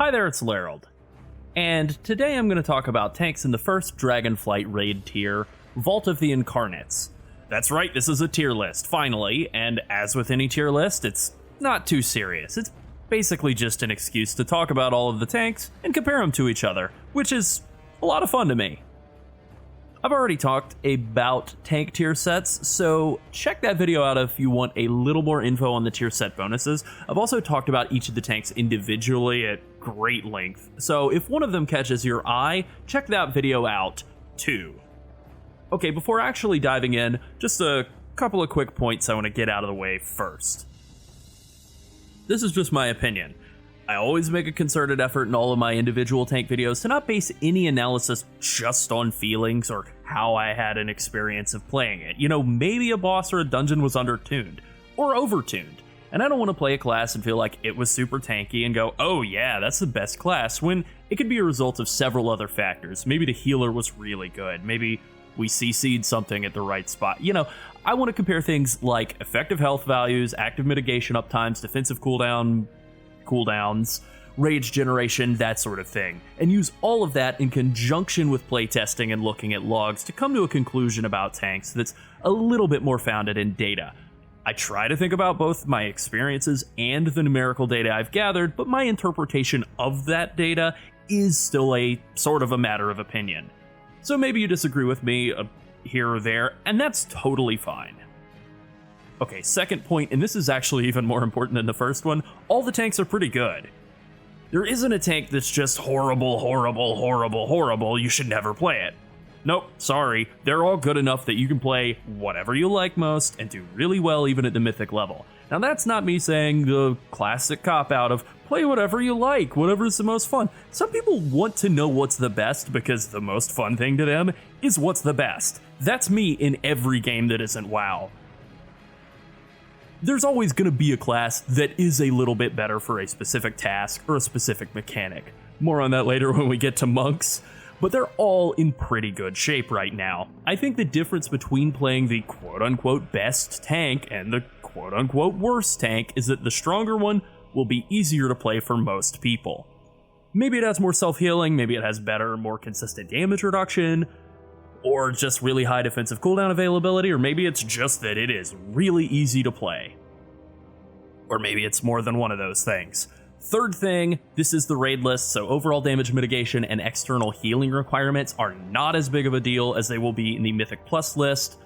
Hi there, it's Llarold. And today I'm going to talk about tanks in the first Dragonflight raid tier, Vault of the Incarnates. That's right, this is a tier list, finally, and as with any tier list, it's not too serious. It's basically just an excuse to talk about all of the tanks and compare them to each other, which is a lot of fun to me. I've already talked about tank tier sets, so check that video out if you want a little more info on the tier set bonuses. I've also talked about each of the tanks individually at great length, so if one of them catches your eye, check that video out too. Okay, before actually diving in, just a couple of quick points I want to get out of the way first. This is just my opinion. I always make a concerted effort in all of my individual tank videos to not base any analysis just on feelings or how I had an experience of playing it. You know, maybe a boss or a dungeon was undertuned or overtuned, and I don't want to play a class and feel like it was super tanky and go, oh yeah, that's the best class, when it could be a result of several other factors. Maybe the healer was really good, maybe we CC'd something at the right spot. You know, I want to compare things like effective health values, active mitigation uptimes, defensive cooldowns, rage generation, that sort of thing, and use all of that in conjunction with playtesting and looking at logs to come to a conclusion about tanks that's a little bit more founded in data. I try to think about both my experiences and the numerical data I've gathered, but my interpretation of that data is still a sort of a matter of opinion. So maybe you disagree with me here or there, and that's totally fine. Okay, second point, and this is actually even more important than the first one, all the tanks are pretty good. There isn't a tank that's just horrible, you should never play it. Nope, sorry, they're all good enough that you can play whatever you like most and do really well even at the mythic level. Now that's not me saying the classic cop-out of play whatever you like, whatever's the most fun. Some people want to know what's the best because the most fun thing to them is what's the best. That's me in every game that isn't WoW. There's always going to be a class that is a little bit better for a specific task or a specific mechanic. More on that later when we get to monks, but they're all in pretty good shape right now. I think the difference between playing the quote-unquote best tank and the quote-unquote worst tank is that the stronger one will be easier to play for most people. Maybe it has more self-healing, maybe it has better, more consistent damage reduction, or just really high defensive cooldown availability, or maybe it's just that it is really easy to play. Or maybe it's more than one of those things. Third thing, this is the raid list, so overall damage mitigation and external healing requirements are not as big of a deal as they will be in the Mythic Plus list,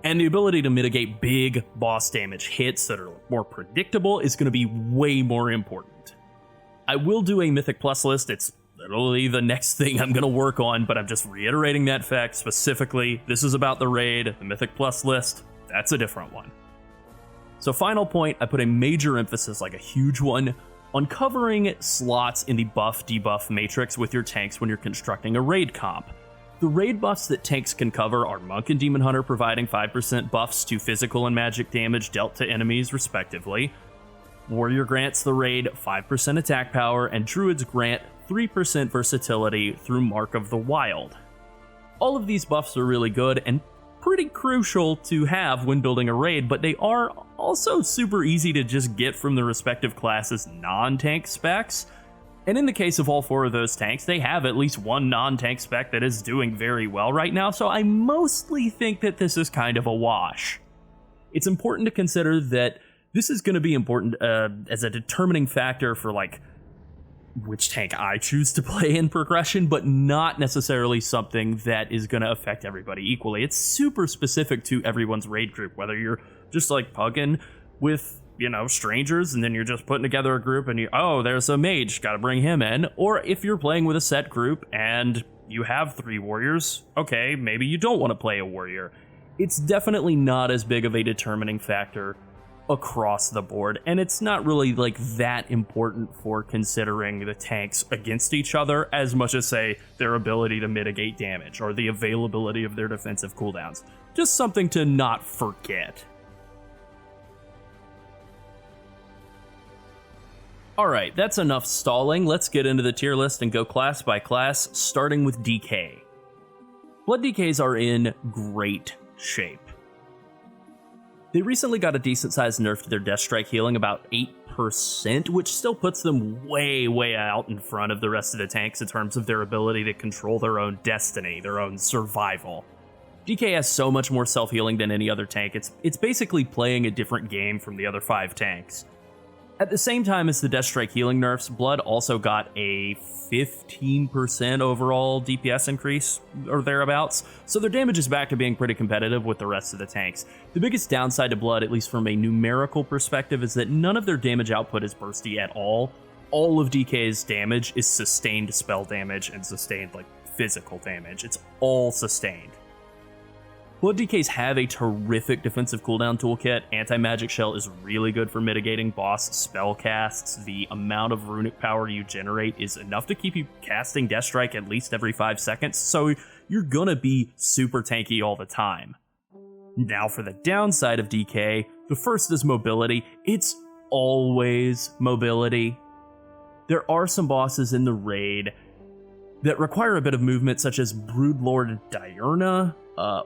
and the ability to mitigate big boss damage hits that are more predictable is going to be way more important. I will do a Mythic Plus list, it's literally the next thing I'm going to work on, but I'm just reiterating that fact specifically. This is about the raid, the Mythic Plus list, that's a different one. So final point, I put a major emphasis, like a huge one, on covering slots in the buff-debuff matrix with your tanks when you're constructing a raid comp. The raid buffs that tanks can cover are Monk and Demon Hunter providing 5% buffs to physical and magic damage dealt to enemies respectively. Warrior grants the raid 5% attack power, and Druids grant 3% versatility through Mark of the Wild. All of these buffs are really good and pretty crucial to have when building a raid, but they are also super easy to just get from the respective classes' non-tank specs. And in the case of all four of those tanks, they have at least one non-tank spec that is doing very well right now, so I mostly think that this is kind of a wash. It's important to consider that this is going to be important as a determining factor for like which tank I choose to play in progression, but not necessarily something that is going to affect everybody equally. It's super specific to everyone's raid group, whether you're just like pugging with, you know, strangers and then you're just putting together a group and oh, there's a mage, gotta bring him in, or if you're playing with a set group and you have 3 warriors, okay, maybe you don't want to play a warrior. It's definitely not as big of a determining factor across the board, and it's not really like that important for considering the tanks against each other as much as, say, their ability to mitigate damage or the availability of their defensive cooldowns. Just something to not forget. Alright, that's enough stalling. Let's get into the tier list and go class by class, starting with DK. Blood DKs are in great shape. They recently got a decent sized nerf to their Death Strike healing, about 8%, which still puts them way out in front of the rest of the tanks in terms of their ability to control their own destiny, their own survival. DK has so much more self-healing than any other tank, it's basically playing a different game from the other 5 tanks. At the same time as the Death Strike healing nerfs, Blood also got a 15% overall DPS increase, or thereabouts, so their damage is back to being pretty competitive with the rest of the tanks. The biggest downside to Blood, at least from a numerical perspective, is that none of their damage output is bursty at all. All of DK's damage is sustained spell damage and sustained, physical damage. It's all sustained. Blood DKs have a terrific defensive cooldown toolkit. Anti-Magic Shell is really good for mitigating boss spell casts. The amount of runic power you generate is enough to keep you casting Death Strike at least every 5 seconds, so you're gonna be super tanky all the time. Now for the downside of DK, the first is mobility. It's always mobility. There are some bosses in the raid that require a bit of movement, such as Broodlord Diurna,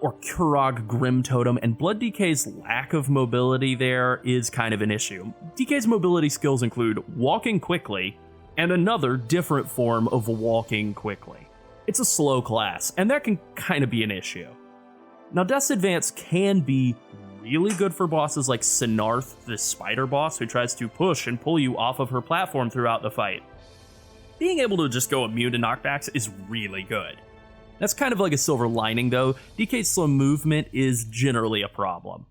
or Kurog Grim Totem, and Blood DK's lack of mobility there is kind of an issue. DK's mobility skills include walking quickly, and another different form of walking quickly. It's a slow class, and that can kind of be an issue. Now, Death's Advance can be really good for bosses like Sinarth, the spider boss, who tries to push and pull you off of her platform throughout the fight. Being able to just go immune to knockbacks is really good. That's kind of like a silver lining, though. DK's slow movement is generally a problem.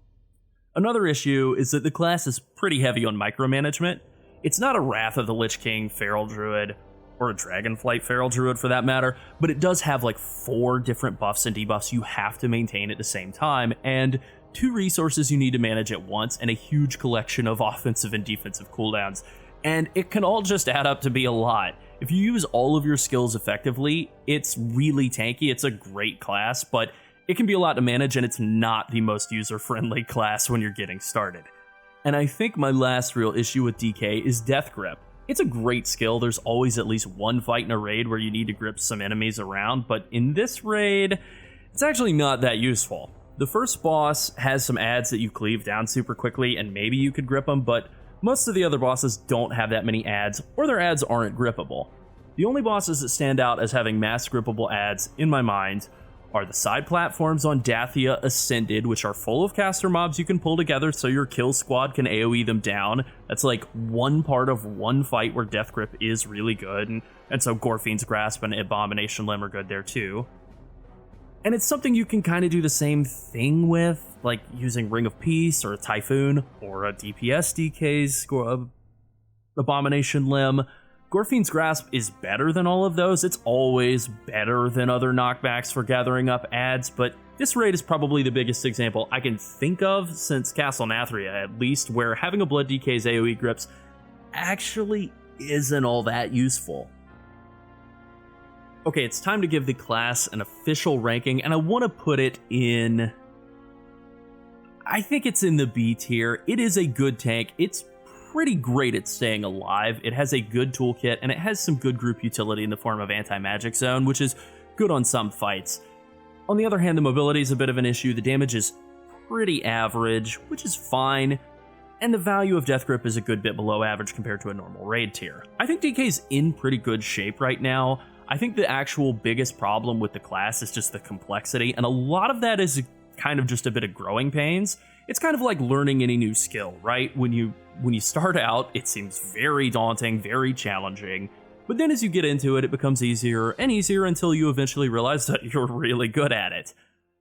Another issue is that the class is pretty heavy on micromanagement. It's not a Wrath of the Lich King Feral Druid, or a Dragonflight Feral Druid for that matter, but it does have 4 different buffs and debuffs you have to maintain at the same time, and 2 resources you need to manage at once, and a huge collection of offensive and defensive cooldowns. And it can all just add up to be a lot. If you use all of your skills effectively, it's really tanky. It's a great class, but it can be a lot to manage, and it's not the most user-friendly class when you're getting started. And I think my last real issue with DK is Death Grip. It's a great skill. There's always at least one fight in a raid where you need to grip some enemies around, but in this raid, it's actually not that useful. The first boss has some adds that you cleave down super quickly, and maybe you could grip them, but most of the other bosses don't have that many adds, or their adds aren't grippable. The only bosses that stand out as having mass grippable adds, in my mind, are the side platforms on Dathia Ascended, which are full of caster mobs you can pull together so your kill squad can AoE them down. That's one part of one fight where Death Grip is really good, and so Gorfiend's Grasp and Abomination Limb are good there too. And it's something you can kind of do the same thing with, like using Ring of Peace or a Typhoon or a DPS DK's Abomination Limb. Gorfiend's Grasp is better than all of those. It's always better than other knockbacks for gathering up adds, but this raid is probably the biggest example I can think of since Castle Nathria, at least, where having a Blood DK's AoE grips actually isn't all that useful. Okay, it's time to give the class an official ranking, and I want to put it in... I think it's in the B tier. It is a good tank. It's pretty great at staying alive. It has a good toolkit, and it has some good group utility in the form of Anti-Magic Zone, which is good on some fights. On the other hand, the mobility is a bit of an issue. The damage is pretty average, which is fine, and the value of Death Grip is a good bit below average compared to a normal raid tier. I think DK's in pretty good shape right now. I think the actual biggest problem with the class is just the complexity, and a lot of that is kind of just a bit of growing pains. It's kind of like learning any new skill, right? When you start out, it seems very daunting, very challenging, but then as you get into it, it becomes easier and easier until you eventually realize that you're really good at it.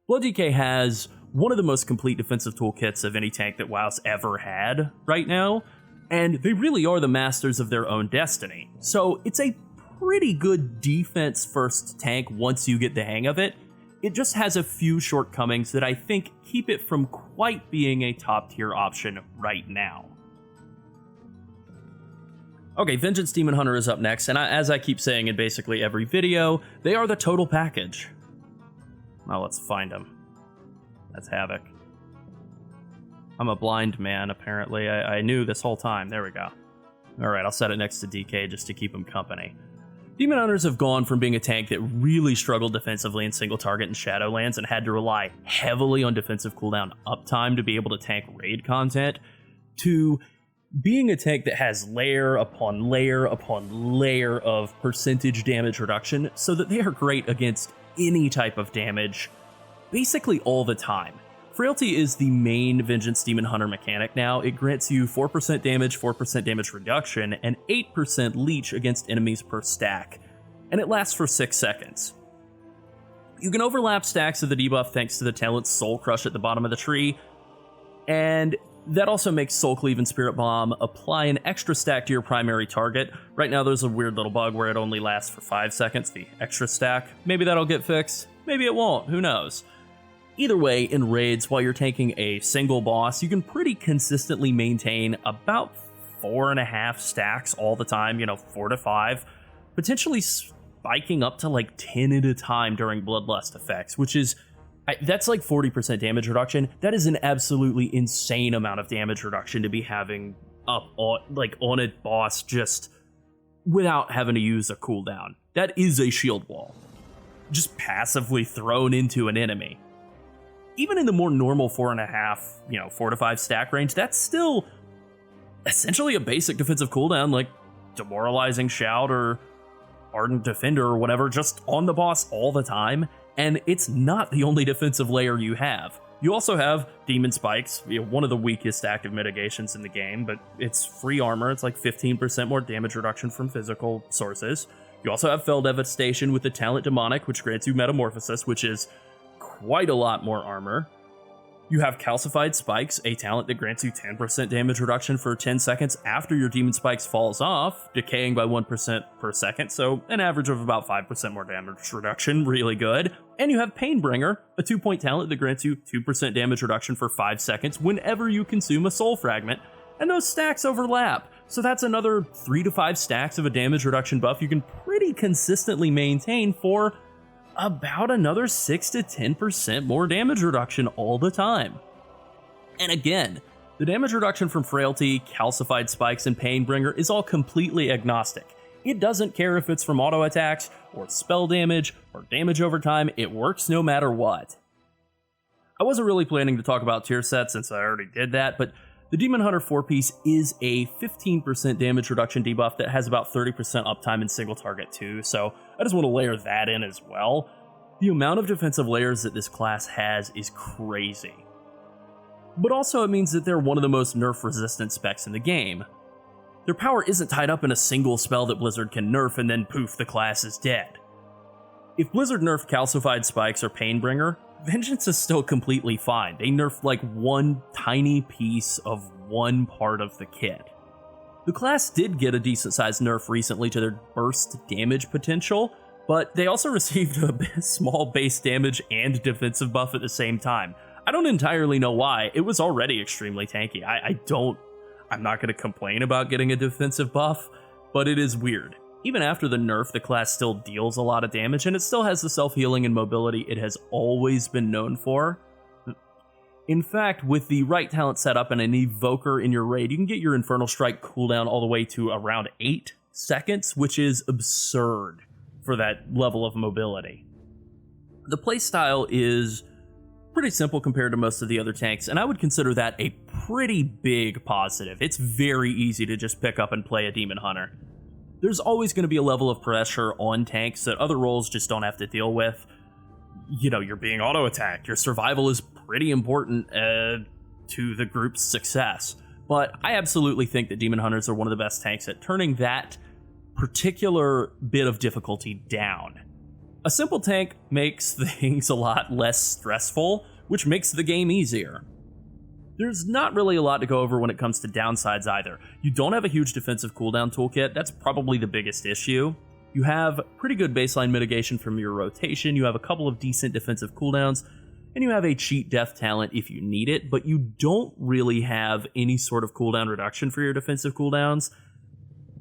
Blood DK has one of the most complete defensive toolkits of any tank that WoW's ever had right now, and they really are the masters of their own destiny. So it's a pretty good defense-first tank once you get the hang of it. It just has a few shortcomings that I think keep it from quite being a top-tier option right now. Okay, Vengeance Demon Hunter is up next, and as I keep saying in basically every video, they are the total package. Now let's find them. That's Havoc. I'm a blind man, apparently. I knew this whole time. There we go. Alright, I'll set it next to DK just to keep him company. Demon Hunters have gone from being a tank that really struggled defensively in single target and Shadowlands and had to rely heavily on defensive cooldown uptime to be able to tank raid content, to being a tank that has layer upon layer upon layer of percentage damage reduction so that they are great against any type of damage basically all the time. Frailty is the main Vengeance Demon Hunter mechanic now. It grants you 4% damage, 4% damage reduction, and 8% leech against enemies per stack, and it lasts for 6 seconds. You can overlap stacks of the debuff thanks to the talent Soul Crush at the bottom of the tree, and that also makes Soul Cleave and Spirit Bomb apply an extra stack to your primary target. Right now there's a weird little bug where it only lasts for 5 seconds, the extra stack. Maybe that'll get fixed, maybe it won't, who knows. Either way, in raids, while you're tanking a single boss, you can pretty consistently maintain about 4.5 stacks all the time, 4 to 5, potentially spiking up to like 10 at a time during Bloodlust effects, which is, that's like 40% damage reduction. That is an absolutely insane amount of damage reduction to be having up on a boss just without having to use a cooldown. That is a shield wall, just passively thrown into an enemy. Even in the more normal 4.5, 4 to 5 stack range, that's still essentially a basic defensive cooldown like Demoralizing Shout or Ardent Defender or whatever, just on the boss all the time. And it's not the only defensive layer you have. You also have Demon Spikes, one of the weakest active mitigations in the game, but it's free armor. It's like 15% more damage reduction from physical sources. You also have Fell Devastation with the talent Demonic, which grants you Metamorphosis, which is quite a lot more armor. You have Calcified Spikes, a talent that grants you 10% damage reduction for 10 seconds after your Demon Spikes falls off, decaying by 1% per second, so an average of about 5% more damage reduction, really good. And you have Painbringer, a 2-point talent that grants you 2% damage reduction for 5 seconds whenever you consume a Soul Fragment, and those stacks overlap. So that's another 3 to 5 stacks of a damage reduction buff you can pretty consistently maintain for about another 6 to 10% more damage reduction all the time. And again, the damage reduction from Frailty, Calcified Spikes, and Painbringer is all completely agnostic. It doesn't care if it's from auto attacks, or spell damage, or damage over time, it works no matter what. I wasn't really planning to talk about tier sets since I already did that, but the Demon Hunter 4-piece is a 15% damage reduction debuff that has about 30% uptime in single target too, so I just want to layer that in as well. The amount of defensive layers that this class has is crazy. But also it means that they're one of the most nerf-resistant specs in the game. Their power isn't tied up in a single spell that Blizzard can nerf and then poof, the class is dead. If Blizzard nerfed Calcified Spikes or Painbringer, Vengeance is still completely fine. They nerfed like one tiny piece of one part of the kit. The class did get a decent sized nerf recently to their burst damage potential, but they also received a small base damage and defensive buff at the same time. I don't entirely know why. It was already extremely tanky. I'm not going to complain about getting a defensive buff, but it is weird. Even after the nerf, the class still deals a lot of damage, and it still has the self-healing and mobility it has always been known for. In fact, with the right talent setup and an evoker in your raid, you can get your Infernal Strike cooldown all the way to around 8 seconds, which is absurd for that level of mobility. The playstyle is pretty simple compared to most of the other tanks, and I would consider that a pretty big positive. It's very easy to just pick up and play a Demon Hunter. There's always going to be a level of pressure on tanks that other roles just don't have to deal with. You're being auto-attacked. Your survival is pretty important to the group's success. But I absolutely think that Demon Hunters are one of the best tanks at turning that particular bit of difficulty down. A simple tank makes things a lot less stressful, which makes the game easier. There's not really a lot to go over when it comes to downsides either. You don't have a huge defensive cooldown toolkit, that's probably the biggest issue. You have pretty good baseline mitigation from your rotation, you have a couple of decent defensive cooldowns, and you have a cheat death talent if you need it, but you don't really have any sort of cooldown reduction for your defensive cooldowns,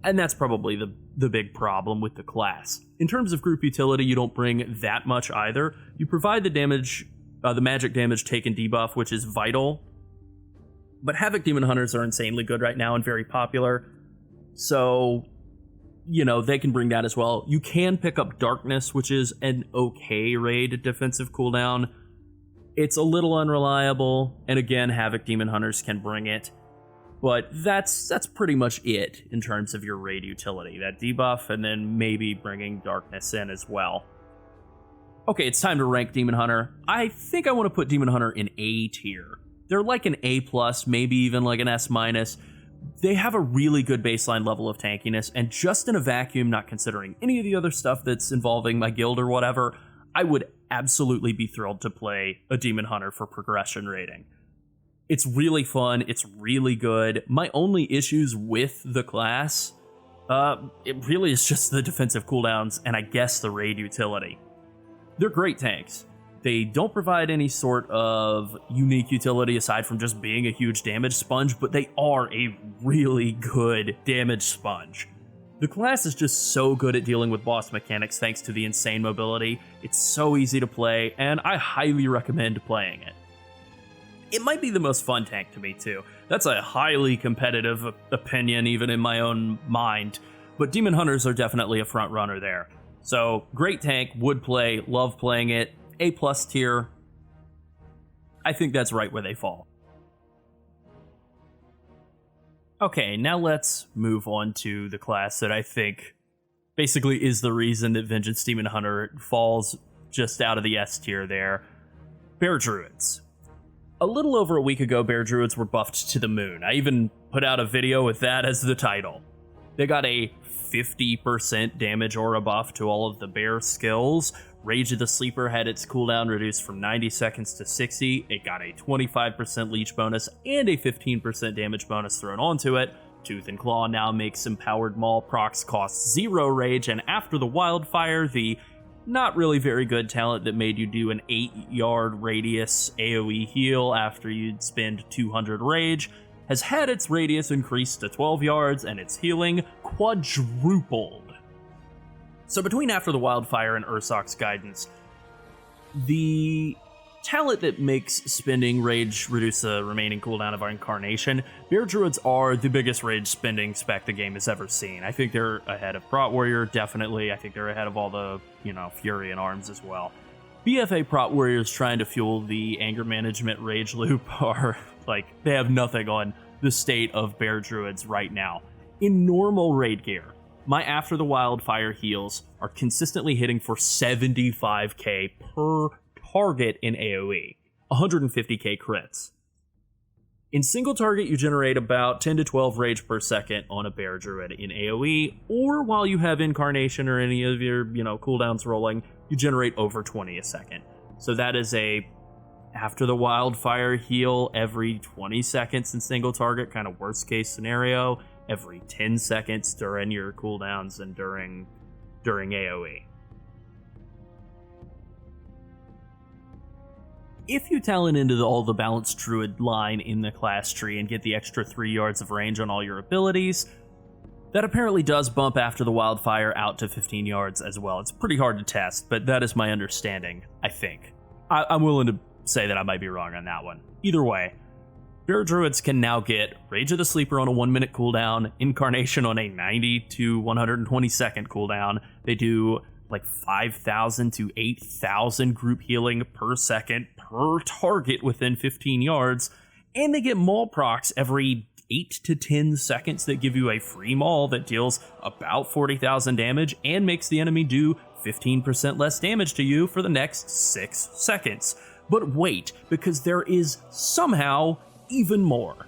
and that's probably the big problem with the class. In terms of group utility, you don't bring that much either. You provide the magic damage taken debuff, which is vital, but Havoc Demon Hunters are insanely good right now and very popular, so they can bring that as well. You can pick up Darkness, which is an okay raid defensive cooldown. It's a little unreliable, and again, Havoc Demon Hunters can bring it. But that's pretty much it in terms of your raid utility. That debuff, and then maybe bringing Darkness in as well. Okay, it's time to rank Demon Hunter. I think I want to put Demon Hunter in A tier. They're like an A+, maybe even like an S-. They have a really good baseline level of tankiness, and just in a vacuum, not considering any of the other stuff that's involving my guild or whatever, I would absolutely be thrilled to play a Demon Hunter for progression rating. It's really fun, it's really good. My only issues with the class, it really is just the defensive cooldowns and I guess the raid utility. They're great tanks. They don't provide any sort of unique utility aside from just being a huge damage sponge, but they are a really good damage sponge. The class is just so good at dealing with boss mechanics thanks to the insane mobility. It's so easy to play, and I highly recommend playing it. It might be the most fun tank to me too. That's a highly competitive opinion even in my own mind, but Demon Hunters are definitely a front runner there. So, great tank, would play, love playing it, A+ tier. I think that's right where they fall. Okay, now let's move on to the class that I think basically is the reason that Vengeance Demon Hunter falls just out of the S tier there. Bear Druids. A little over a week ago, Bear Druids were buffed to the moon. I even put out a video with that as the title. They got a 50% damage aura buff to all of the bear skills. Rage of the Sleeper had its cooldown reduced from 90 seconds to 60. It got a 25% leech bonus and a 15% damage bonus thrown onto it. Tooth and Claw now makes Empowered Maul procs cost 0 rage, and after the Wildfire, the not really very good talent that made you do an 8-yard radius AoE heal after you'd spend 200 rage, has had its radius increased to 12 yards and its healing quadrupled. So between After the Wildfire and Ursoc's Guidance, the talent that makes spending rage reduce the remaining cooldown of our Incarnation, Bear Druids are the biggest rage spending spec the game has ever seen. I think they're ahead of Prot Warrior, definitely. I think they're ahead of all the, Fury and Arms as well. BFA Prot Warriors trying to fuel the anger management rage loop are, they have nothing on the state of Bear Druids right now. In normal raid gear, my After the Wildfire heals are consistently hitting for 75k per target in AoE, 150k crits. In single target, you generate about 10 to 12 rage per second on a Bear Druid in AoE, or while you have Incarnation or any of your, cooldowns rolling, you generate over 20 a second. So that is a After the Wildfire heal every 20 seconds in single target, kind of worst case scenario, every 10 seconds during your cooldowns and during AoE. If you talent into all the balanced Druid line in the class tree and get the extra 3 yards of range on all your abilities, that apparently does bump After the Wildfire out to 15 yards as well. It's pretty hard to test, but that is my understanding, I think. I'm willing to say that I might be wrong on that one. Either way, Bear Druids can now get Rage of the Sleeper on a 1-minute cooldown, Incarnation on a 90 to 120 second cooldown. They do 5,000 to 8,000 group healing per second per target within 15 yards, and they get Maul procs every 8 to 10 seconds that give you a free Maul that deals about 40,000 damage and makes the enemy do 15% less damage to you for the next 6 seconds. But wait, because there is somehow even more.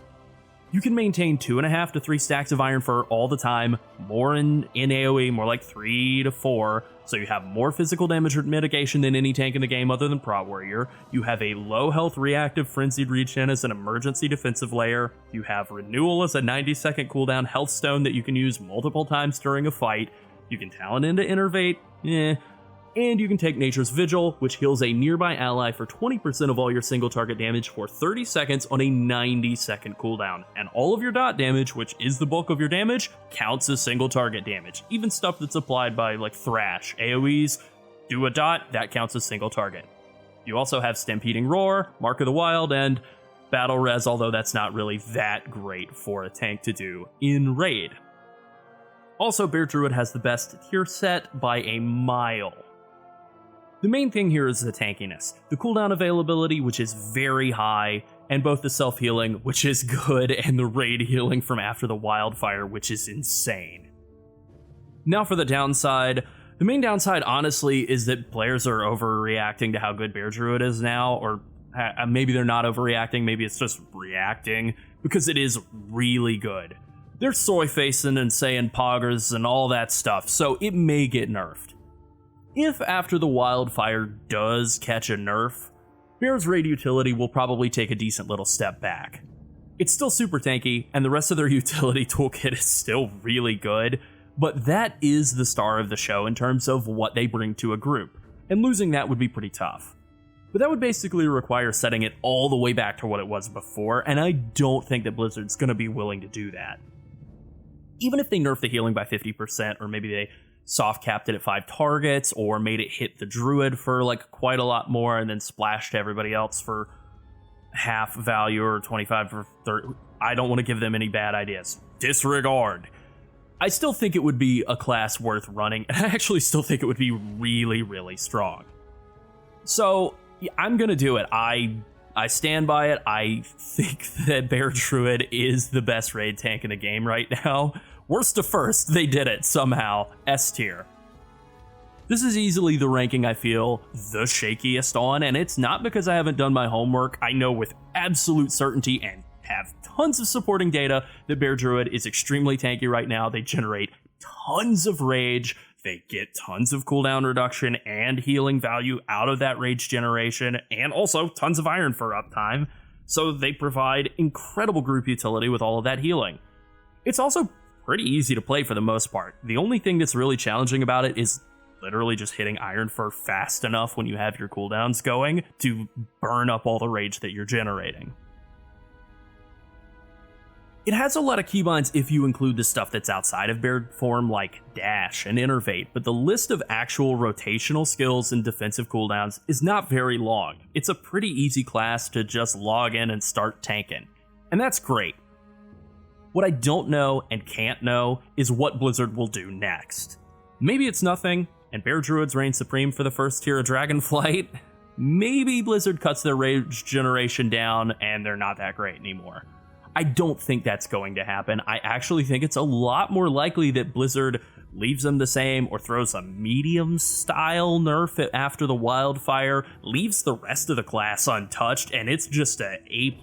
You can maintain 2.5 to 3 stacks of Iron Fur all the time, more in AoE, more like 3 to 4, so you have more physical damage mitigation than any tank in the game other than Prot Warrior. You have a low health reactive Frenzied Regen as an emergency defensive layer. You have Renewal as a 90-second cooldown health stone that you can use multiple times during a fight. You can talent into Innervate, and you can take Nature's Vigil, which heals a nearby ally for 20% of all your single target damage for 30 seconds on a 90-second cooldown. And all of your dot damage, which is the bulk of your damage, counts as single target damage. Even stuff that's applied by Thrash. AoEs, do a dot, that counts as single target. You also have Stampeding Roar, Mark of the Wild, and Battle Res, although that's not really that great for a tank to do in raid. Also, Bear Druid has the best tier set by a mile. The main thing here is the tankiness, the cooldown availability, which is very high, and both the self-healing, which is good, and the raid healing from after the wildfire, which is insane. Now for the downside. The main downside, honestly, is that players are overreacting to how good Bear Druid is now, or maybe they're not overreacting, maybe it's just reacting, because it is really good. They're soy-facing and saying poggers and all that stuff, so it may get nerfed. If after the wildfire does catch a nerf, Bear's raid utility will probably take a decent little step back. It's still super tanky, and the rest of their utility toolkit is still really good, but that is the star of the show in terms of what they bring to a group, and losing that would be pretty tough. But that would basically require setting it all the way back to what it was before, and I don't think that Blizzard's going to be willing to do that. Even if they nerf the healing by 50%, or maybe they soft capped it at 5 targets, or made it hit the Druid for like quite a lot more, and then splashed everybody else for half value or 25 or 30. I don't want to give them any bad ideas. Disregard. I still think it would be a class worth running, and I actually still think it would be really, really strong. So, yeah, I'm gonna do it. I stand by it. I think that Bear Druid is the best raid tank in the game right now. Worst to first, they did it somehow. S tier. This is easily the ranking I feel the shakiest on, and it's not because I haven't done my homework. I know with absolute certainty and have tons of supporting data that Bear Druid is extremely tanky right now. They generate tons of rage. They get tons of cooldown reduction and healing value out of that rage generation, and also tons of iron for uptime. So they provide incredible group utility with all of that healing. It's also pretty easy to play for the most part. The only thing that's really challenging about it is literally just hitting Iron Fur fast enough when you have your cooldowns going to burn up all the rage that you're generating. It has a lot of keybinds if you include the stuff that's outside of Bear form like Dash and Innervate, but the list of actual rotational skills and defensive cooldowns is not very long. It's a pretty easy class to just log in and start tanking, and that's great. What I don't know and can't know is what Blizzard will do next. Maybe it's nothing, and Bear Druids reign supreme for the first tier of Dragonflight. Maybe Blizzard cuts their rage generation down and they're not that great anymore. I don't think that's going to happen. I actually think it's a lot more likely that Blizzard leaves them the same or throws a medium-style nerf after the wildfire, leaves the rest of the class untouched, and it's just a A+,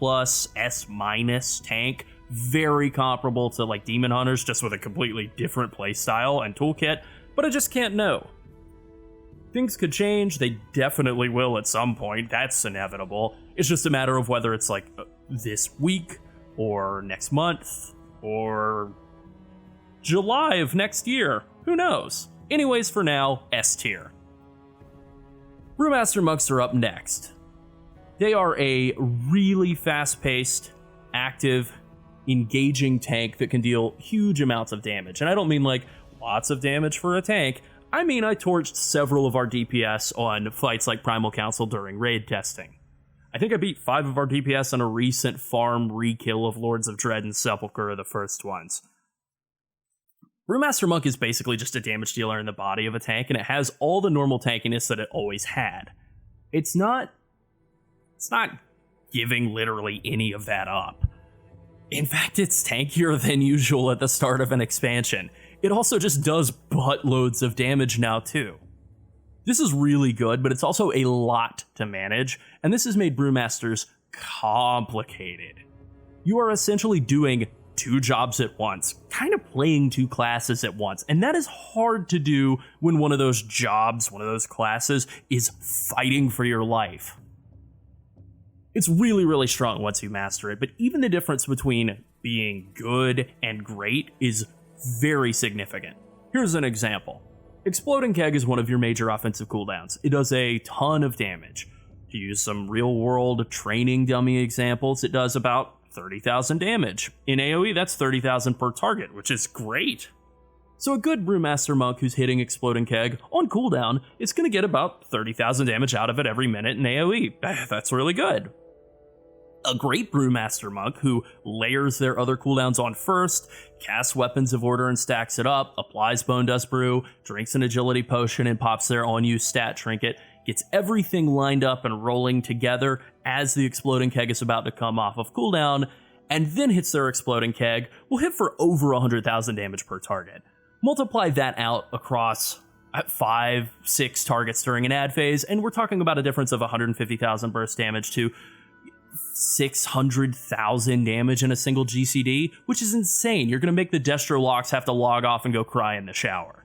S- tank, very comparable to like Demon Hunters, just with a completely different playstyle and toolkit, but I just can't know. Things could change, they definitely will at some point, that's inevitable. It's just a matter of whether it's like this week, or next month, or July of next year. Who knows? Anyways, for now, S tier. Brewmaster Monks are up next. They are a really fast-paced, active, engaging tank that can deal huge amounts of damage. And I don't mean like lots of damage for a tank. I mean I torched several of our DPS on fights like Primal Council during raid testing. I think I beat 5 of our DPS on a recent farm re-kill of Lords of Dread and Sepulchre, the first ones. Brewmaster Monk is basically just a damage dealer in the body of a tank, and it has all the normal tankiness that it always had. It's not giving literally any of that up. In fact, it's tankier than usual at the start of an expansion. It also just does buttloads of damage now too. This is really good, but it's also a lot to manage, and this has made Brewmasters complicated. You are essentially doing 2 jobs at once, kind of playing 2 classes at once, and that is hard to do when one of those jobs, one of those classes, is fighting for your life. It's really, really strong once you master it, but even the difference between being good and great is very significant. Here's an example. Exploding Keg is one of your major offensive cooldowns. It does a ton of damage. To use some real-world training dummy examples, it does about 30,000 damage. In AoE, that's 30,000 per target, which is great. So a good Brewmaster Monk who's hitting Exploding Keg on cooldown is going to get about 30,000 damage out of it every minute in AoE. That's really good. A great Brewmaster Monk who layers their other cooldowns on first, casts Weapons of Order and stacks it up, applies Bone Dust Brew, drinks an Agility Potion and pops their on-use stat trinket, gets everything lined up and rolling together as the Exploding Keg is about to come off of cooldown, and then hits their Exploding Keg, will hit for over 100,000 damage per target. Multiply that out across 5-6 targets during an ad phase, and we're talking about a difference of 150,000 burst damage to 600,000 damage in a single GCD, which is insane. You're going to make the Destro Locks have to log off and go cry in the shower.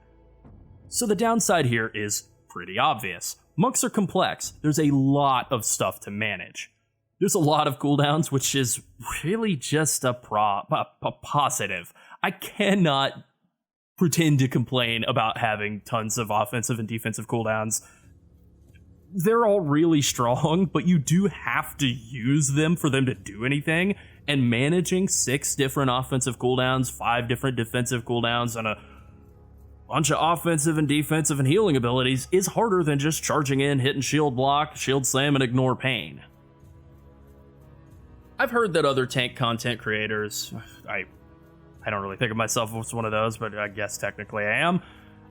So the downside here is pretty obvious. Monks are complex. There's a lot of stuff to manage. There's a lot of cooldowns, which is really just a positive. I cannot pretend to complain about having tons of offensive and defensive cooldowns. They're all really strong, but you do have to use them for them to do anything, and managing 6 different offensive cooldowns, 5 different defensive cooldowns, and a bunch of offensive and defensive and healing abilities is harder than just charging in, hitting shield block, shield slam, and ignore pain. I've heard that other tank content creators, I don't really think of myself as one of those, but I guess technically I am.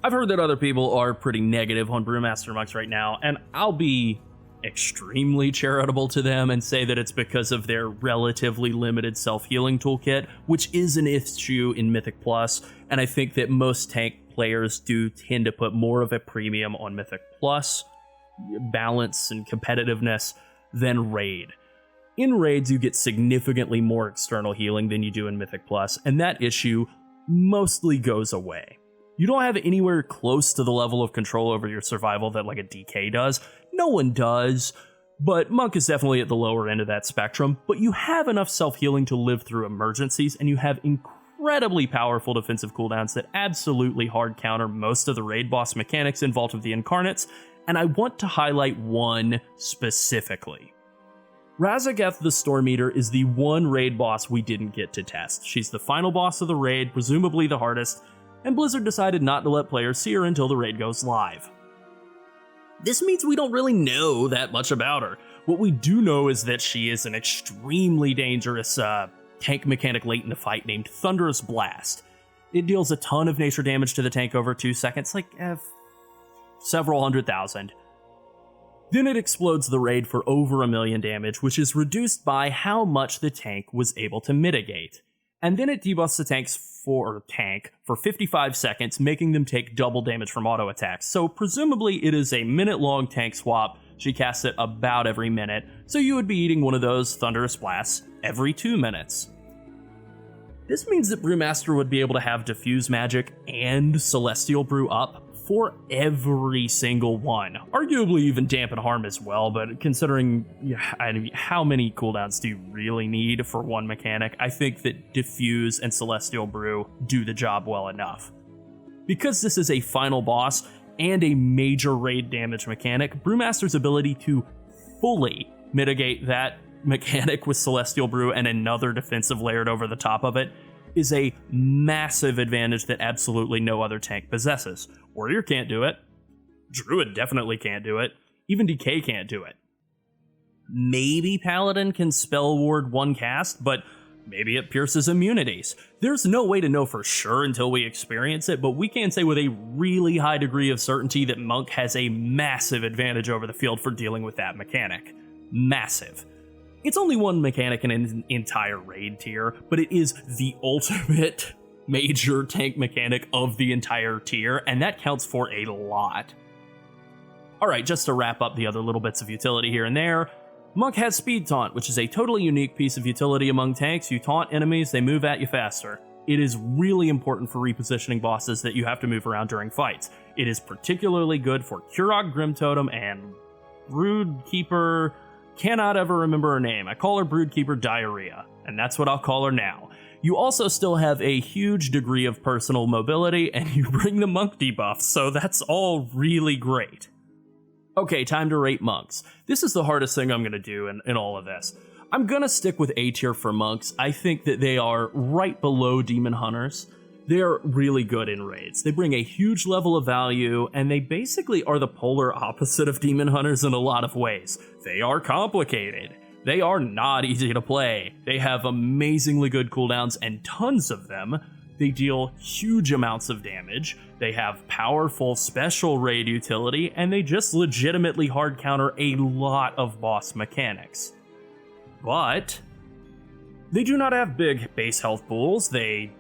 I've heard that other people are pretty negative on Brewmaster Monks right now, and I'll be extremely charitable to them and say that it's because of their relatively limited self-healing toolkit, which is an issue in Mythic Plus, and I think that most tank players do tend to put more of a premium on Mythic Plus balance and competitiveness than Raid. In Raids, you get significantly more external healing than you do in Mythic Plus, and that issue mostly goes away. You don't have anywhere close to the level of control over your survival that like a DK does. No one does, but Monk is definitely at the lower end of that spectrum, but you have enough self-healing to live through emergencies, and you have incredibly powerful defensive cooldowns that absolutely hard counter most of the raid boss mechanics in Vault of the Incarnates, and I want to highlight one specifically. Razageth the Storm Eater is the one raid boss we didn't get to test. She's the final boss of the raid, presumably the hardest, and Blizzard decided not to let players see her until the raid goes live. This means we don't really know that much about her. What we do know is that she is an extremely dangerous tank mechanic late in the fight named Thunderous Blast. It deals a ton of nature damage to the tank over 2 seconds, like several 100,000. Then it explodes the raid for over 1 million damage, which is reduced by how much the tank was able to mitigate. And then it debuffs the tank for 55 seconds, making them take double damage from auto attacks. So presumably it is a minute-long tank swap. She casts it about every minute, so you would be eating one of those Thunderous Blasts every 2 minutes. This means that Brewmaster would be able to have Diffuse Magic and Celestial Brew up for every single one. Arguably even Dampen Harm as well, but considering how many cooldowns do you really need for one mechanic, I think that Diffuse and Celestial Brew do the job well enough. Because this is a final boss and a major raid damage mechanic, Brewmaster's ability to fully mitigate that mechanic with Celestial Brew and another defensive layered over the top of it is a massive advantage that absolutely no other tank possesses. Warrior can't do it. Druid definitely can't do it. Even DK can't do it. Maybe Paladin can spell ward one cast, but maybe it pierces immunities. There's no way to know for sure until we experience it, but we can say with a really high degree of certainty that Monk has a massive advantage over the field for dealing with that mechanic. Massive. It's only one mechanic in an entire raid tier, but it is the ultimate major tank mechanic of the entire tier, and that counts for a lot. Alright, just to wrap up the other little bits of utility here and there, Monk has Speed Taunt, which is a totally unique piece of utility among tanks. You taunt enemies, they move at you faster. It is really important for repositioning bosses that you have to move around during fights. It is particularly good for Kurog Grim Totem and Broodkeeper. Cannot ever remember her name. I call her Broodkeeper Diarrhea, and that's what I'll call her now. You also still have a huge degree of personal mobility, and you bring the Monk debuff, so that's all really great. Okay, time to rate Monks. This is the hardest thing I'm going to do in all of this. I'm going to stick with A tier for Monks. I think that they are right below Demon Hunters. They're really good in raids. They bring a huge level of value, and they basically are the polar opposite of Demon Hunters in a lot of ways. They are complicated. They are not easy to play. They have amazingly good cooldowns and tons of them. They deal huge amounts of damage. They have powerful special raid utility, and they just legitimately hard counter a lot of boss mechanics. But they do not have big base health pools. They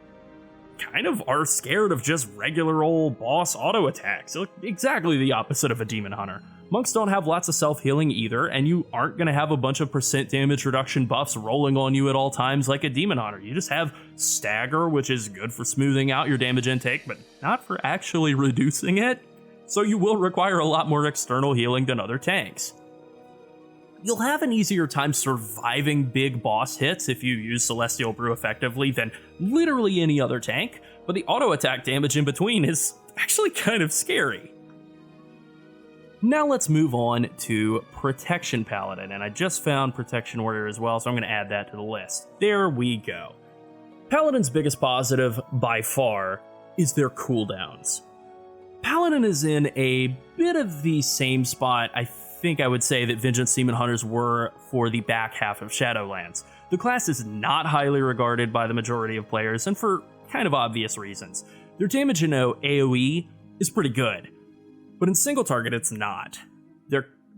kind of are scared of just regular old boss auto attacks. Exactly the opposite of a demon hunter. Monks don't have lots of self-healing either, and you aren't going to have a bunch of percent damage reduction buffs rolling on you at all times like a demon hunter. You just have stagger, which is good for smoothing out your damage intake, but not for actually reducing it. So you will require a lot more external healing than other tanks. You'll have an easier time surviving big boss hits if you use Celestial Brew effectively than literally any other tank, but the auto attack damage in between is actually kind of scary. Now let's move on to Protection Paladin, and I just found Protection Warrior as well, so I'm going to add that to the list. There we go. Paladin's biggest positive, by far, is their cooldowns. Paladin is in a bit of the same spot I think I would say that Vengeance Demon Hunters were for the back half of Shadowlands. The class is not highly regarded by the majority of players, and for kind of obvious reasons. Their damage in AoE is pretty good, but in single target it's not.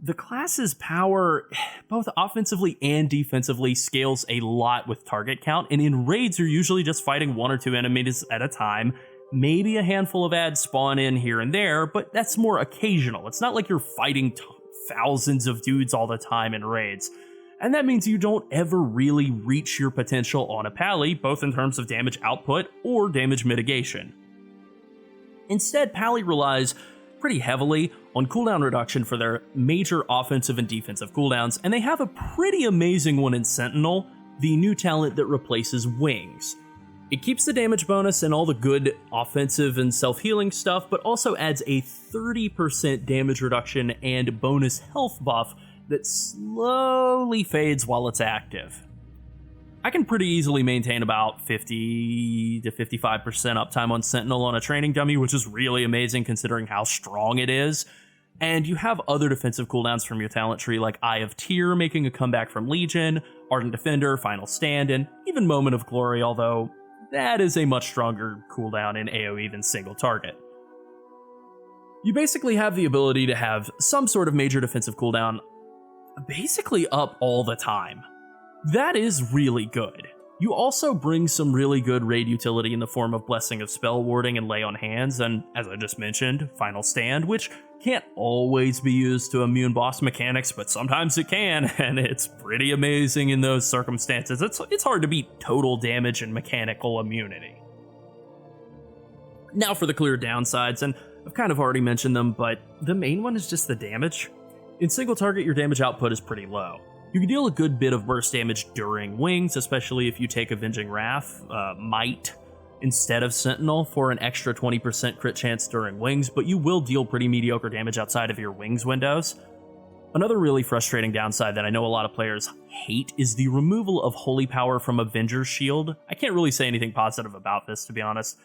The class's power, both offensively and defensively, scales a lot with target count, and in raids you're usually just fighting one or two enemies at a time. Maybe a handful of ads spawn in here and there, but that's more occasional. It's not like you're fighting thousands of dudes all the time in raids. And that means you don't ever really reach your potential on a pally, both in terms of damage output or damage mitigation. Instead, pally relies pretty heavily on cooldown reduction for their major offensive and defensive cooldowns, and they have a pretty amazing one in Sentinel, the new talent that replaces Wings. It keeps the damage bonus and all the good offensive and self-healing stuff, but also adds a 30% damage reduction and bonus health buff that slowly fades while it's active. I can pretty easily maintain about 50 to 55% uptime on Sentinel on a training dummy, which is really amazing considering how strong it is. And you have other defensive cooldowns from your talent tree like Eye of Tyr making a comeback from Legion, Ardent Defender, Final Stand, and even Moment of Glory, although that is a much stronger cooldown in AoE than single target. You basically have the ability to have some sort of major defensive cooldown basically up all the time. That is really good. You also bring some really good raid utility in the form of Blessing of Spell Warding and Lay on Hands, and as I just mentioned, Final Stand, which can't always be used to immune boss mechanics, but sometimes it can, and it's pretty amazing in those circumstances. It's hard to beat total damage and mechanical immunity. Now for the clear downsides, and I've kind of already mentioned them, but the main one is just the damage. In single target, your damage output is pretty low. You can deal a good bit of burst damage during Wings, especially if you take Avenging Wrath, Might, instead of Sentinel for an extra 20% crit chance during Wings, but you will deal pretty mediocre damage outside of your Wings windows. Another really frustrating downside that I know a lot of players hate is the removal of Holy Power from Avenger's Shield. I can't really say anything positive about this, to be honest.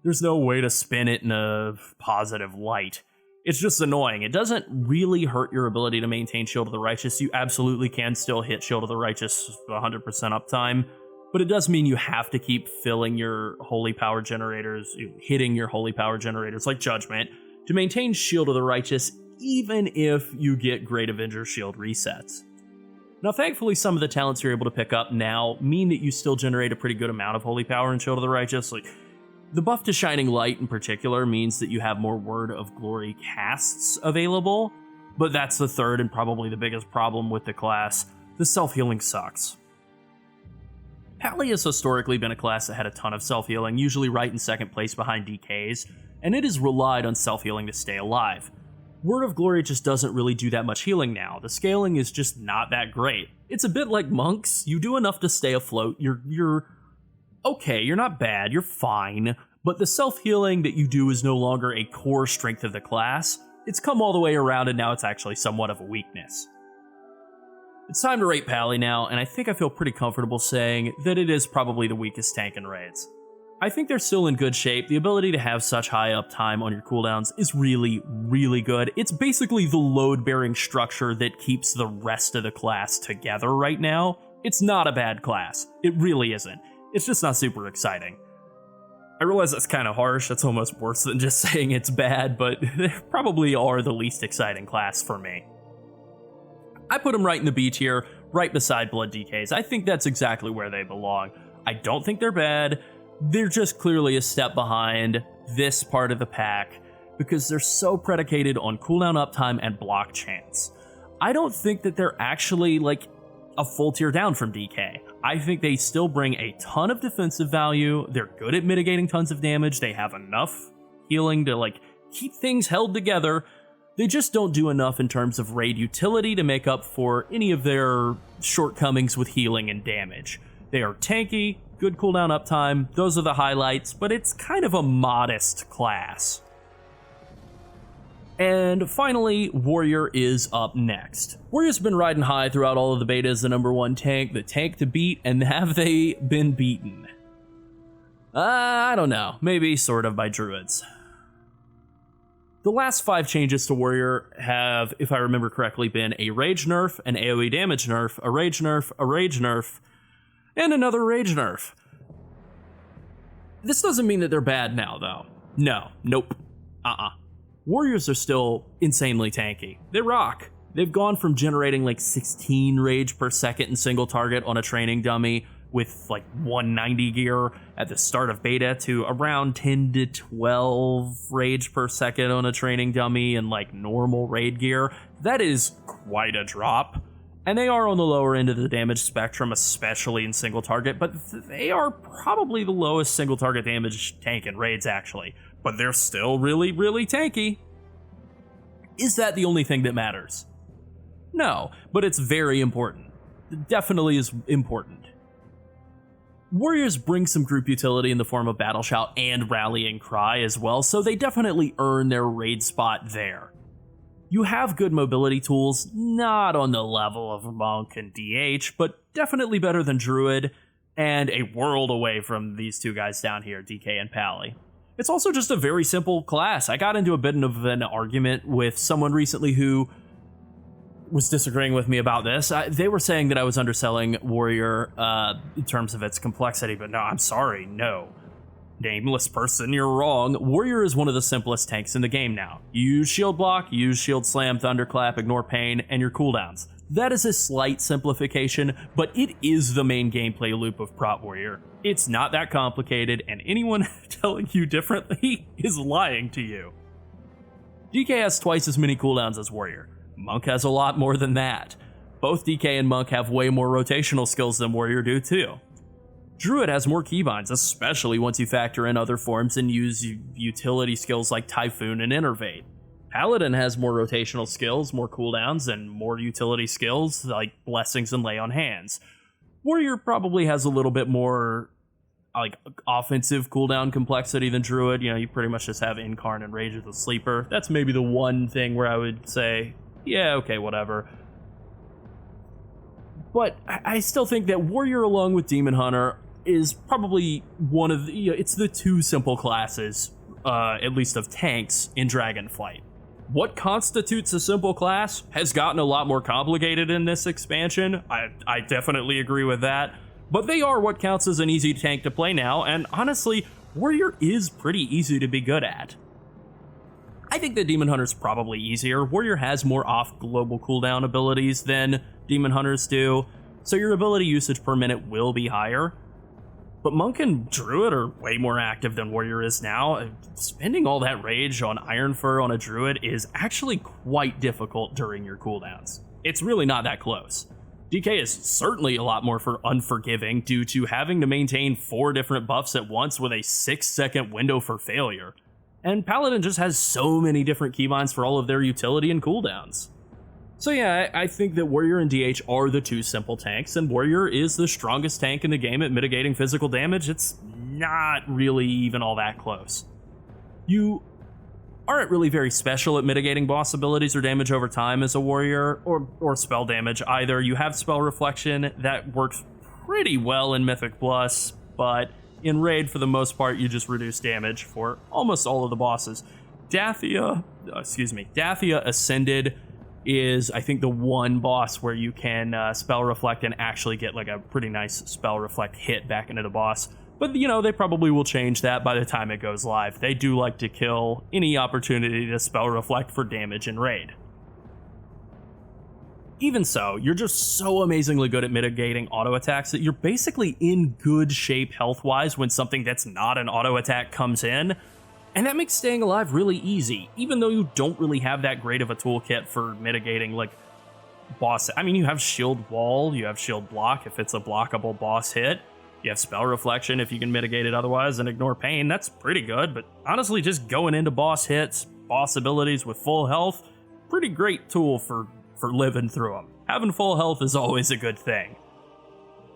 There's no way to spin it in a positive light. It's just annoying. It doesn't really hurt your ability to maintain Shield of the Righteous. You absolutely can still hit Shield of the Righteous 100% uptime, but it does mean you have to keep filling your Holy Power generators, hitting your Holy Power generators like Judgment, to maintain Shield of the Righteous, even if you get Great Avenger Shield resets. Now, thankfully, some of the talents you're able to pick up now mean that you still generate a pretty good amount of Holy Power and Shield of the Righteous. Like, the buff to Shining Light in particular means that you have more Word of Glory casts available, but that's the third and probably the biggest problem with the class. The self-healing sucks. Pally has historically been a class that had a ton of self-healing, usually right in second place behind DKs, and it has relied on self-healing to stay alive. Word of Glory just doesn't really do that much healing now. The scaling is just not that great. It's a bit like monks. You do enough to stay afloat. You're okay, you're not bad, you're fine, but the self-healing that you do is no longer a core strength of the class. It's come all the way around, and now it's actually somewhat of a weakness. It's time to rate Pally now, and I think I feel pretty comfortable saying that it is probably the weakest tank in raids. I think they're still in good shape. The ability to have such high uptime on your cooldowns is really, really good. It's basically the load-bearing structure that keeps the rest of the class together right now. It's not a bad class. It really isn't. It's just not super exciting. I realize that's kind of harsh. That's almost worse than just saying it's bad, but they probably are the least exciting class for me. I put them right in the B tier, right beside Blood DKs. I think that's exactly where they belong. I don't think they're bad. They're just clearly a step behind this part of the pack because they're so predicated on cooldown uptime and block chance. I don't think that they're actually like a full tier down from DK. I think they still bring a ton of defensive value. They're good at mitigating tons of damage. They have enough healing to like keep things held together. They just don't do enough in terms of raid utility to make up for any of their shortcomings with healing and damage. They are tanky, good cooldown uptime, those are the highlights, but it's kind of a modest class. And finally, Warrior is up next. Warrior's been riding high throughout all of the betas, the number one tank, the tank to beat, and have they been beaten? I don't know, maybe sort of by Druids. The last 5 changes to Warrior have, if I remember correctly, been a Rage nerf, an AoE damage nerf, a Rage nerf, a Rage nerf, and another Rage nerf. This doesn't mean that they're bad now, though. Nope. Warriors are still insanely tanky. They rock. They've gone from generating like 16 rage per second in single target on a training dummy with like 190 gear at the start of beta to around 10 to 12 rage per second on a training dummy and like normal raid gear. That is quite a drop. And they are on the lower end of the damage spectrum, especially in single target, but they are probably the lowest single target damage tank in raids, actually. But they're still really, really tanky. Is that the only thing that matters? No, but it's very important. It definitely is important. Warriors bring some group utility in the form of Battle Shout and Rallying Cry as well, so they definitely earn their raid spot there. You have good mobility tools, not on the level of Monk and DH, but definitely better than Druid, and a world away from these two guys down here, DK and Pally. It's also just a very simple class. I got into a bit of an argument with someone recently who was disagreeing with me about this. They were saying that I was underselling Warrior in terms of its complexity, but no, I'm sorry, no. Nameless person, you're wrong. Warrior is one of the simplest tanks in the game now. You use shield block, you use shield slam, thunderclap, ignore pain, and your cooldowns. That is a slight simplification, but it is the main gameplay loop of Prot Warrior. It's not that complicated, and anyone telling you differently is lying to you. DK has twice as many cooldowns as Warrior. Monk has a lot more than that. Both DK and Monk have way more rotational skills than Warrior do too. Druid has more keybinds, especially once you factor in other forms and use utility skills like Typhoon and Innervate. Paladin has more rotational skills, more cooldowns, and more utility skills like Blessings and Lay on Hands. Warrior probably has a little bit more like offensive cooldown complexity than Druid. You know, you pretty much just have Incarn and Rage of the Sleeper. That's maybe the one thing where I would say, yeah, okay, whatever. But I still think that Warrior along with Demon Hunter is probably one of the, it's the two simple classes, at least of tanks, in Dragonflight. What constitutes a simple class has gotten a lot more complicated in this expansion. I definitely agree with that. But they are what counts as an easy tank to play now, and honestly, Warrior is pretty easy to be good at. I think that Demon Hunter's probably easier. Warrior has more off-global cooldown abilities than Demon Hunters do, so your ability usage per minute will be higher. But Monk and Druid are way more active than Warrior is now. Spending all that rage on Ironfur on a Druid is actually quite difficult during your cooldowns. It's really not that close. DK is certainly a lot more unforgiving due to having to maintain 4 different buffs at once with a 6-second window for failure. And Paladin just has so many different keybinds for all of their utility and cooldowns. So yeah, I think that Warrior and DH are the two simple tanks, and Warrior is the strongest tank in the game at mitigating physical damage. It's not really even all that close. You aren't really very special at mitigating boss abilities or damage over time as a Warrior, or spell damage either. You have Spell Reflection, that works pretty well in Mythic Plus, but In Raid, for the most part, you just reduce damage for almost all of the bosses. Dathia Ascended is, I think, the one boss where you can Spell Reflect and actually get like a pretty nice Spell Reflect hit back into the boss. But, you know, they probably will change that by the time it goes live. They do like to kill any opportunity to Spell Reflect for damage in Raid. Even so, you're just so amazingly good at mitigating auto attacks that you're basically in good shape health-wise when something that's not an auto attack comes in. And that makes staying alive really easy, even though you don't really have that great of a toolkit for mitigating, like, boss. I mean, you have Shield Wall, you have Shield Block if it's a blockable boss hit, you have Spell Reflection if you can mitigate it otherwise, and Ignore Pain. That's pretty good, but honestly, just going into boss hits, boss abilities with full health, pretty great tool for living through them. Having full health is always a good thing.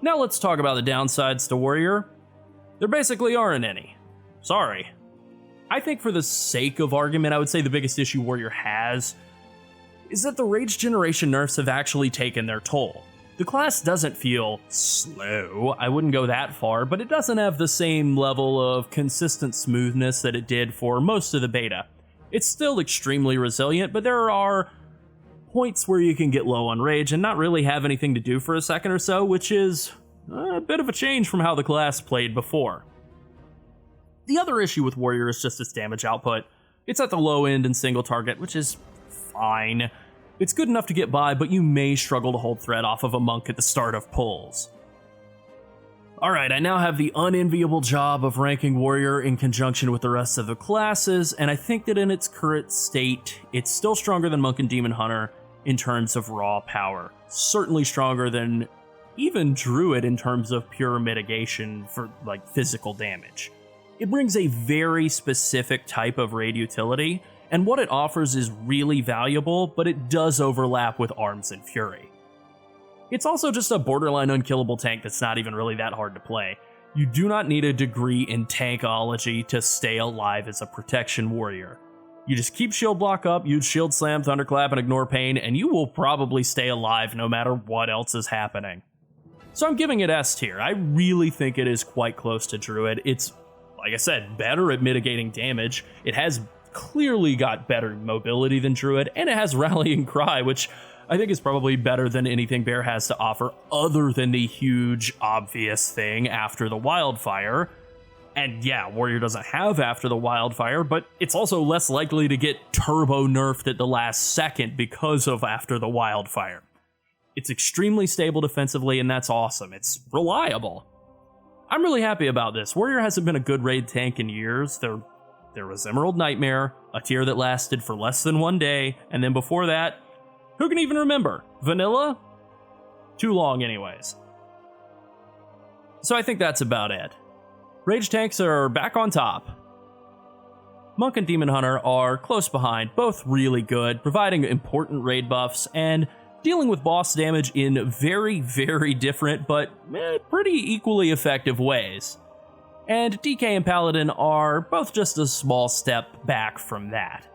Now let's talk about the downsides to Warrior. There basically aren't any. Sorry. I think for the sake of argument, I would say the biggest issue Warrior has is that the Rage Generation nerfs have actually taken their toll. The class doesn't feel slow, I wouldn't go that far, but it doesn't have the same level of consistent smoothness that it did for most of the beta. It's still extremely resilient, but there are points where you can get low on rage and not really have anything to do for a second or so, which is a bit of a change from how the class played before. The other issue with Warrior is just its damage output. It's at the low end in single target, which is fine. It's good enough to get by, but you may struggle to hold threat off of a monk at the start of pulls. Alright, I now have the unenviable job of ranking Warrior in conjunction with the rest of the classes, and I think that in its current state, it's still stronger than Monk and Demon Hunter in terms of raw power. Certainly stronger than even Druid in terms of pure mitigation for, like, physical damage. It brings a very specific type of raid utility, and what it offers is really valuable, but it does overlap with Arms and Fury. It's also just a borderline unkillable tank that's not even really that hard to play. You do not need a degree in tankology to stay alive as a protection warrior. You just keep shield block up, use shield slam, thunderclap, and ignore pain, and you will probably stay alive no matter what else is happening. So I'm giving it S tier. I really think it is quite close to Druid. It's, like I said, better at mitigating damage. It has clearly got better mobility than Druid, and it has Rallying Cry, which I think is probably better than anything Bear has to offer other than the huge obvious thing after the wildfire. And yeah, Warrior doesn't have after the wildfire, but it's also less likely to get turbo nerfed at the last second because of after the wildfire. It's extremely stable defensively, and that's awesome. It's reliable. I'm really happy about this. Warrior hasn't been a good raid tank in years. There was Emerald Nightmare, a tier that lasted for less than 1 day, and then before that, who can even remember? Vanilla? Too long anyways. So I think that's about it. Rage tanks are back on top. Monk and Demon Hunter are close behind, both really good, providing important raid buffs, and dealing with boss damage in very, very different, but pretty equally effective ways. And DK and Paladin are both just a small step back from that.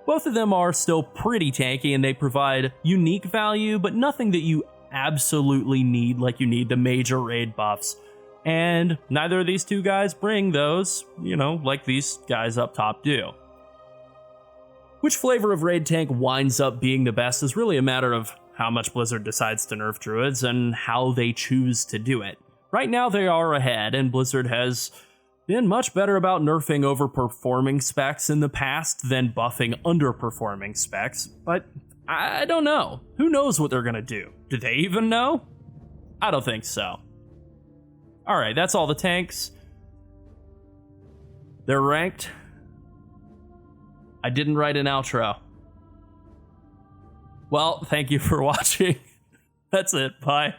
Both of them are still pretty tanky, and they provide unique value, but nothing that you absolutely need like you need the major raid buffs. And neither of these two guys bring those, like these guys up top do. Which flavor of raid tank winds up being the best is really a matter of how much Blizzard decides to nerf Druids and how they choose to do it. Right now they are ahead, and Blizzard has been much better about nerfing overperforming specs in the past than buffing underperforming specs, but I don't know. Who knows what they're gonna do? Do they even know? I don't think so. Alright, that's all the tanks. They're ranked. I didn't write an outro. Well, thank you for watching. That's it. Bye.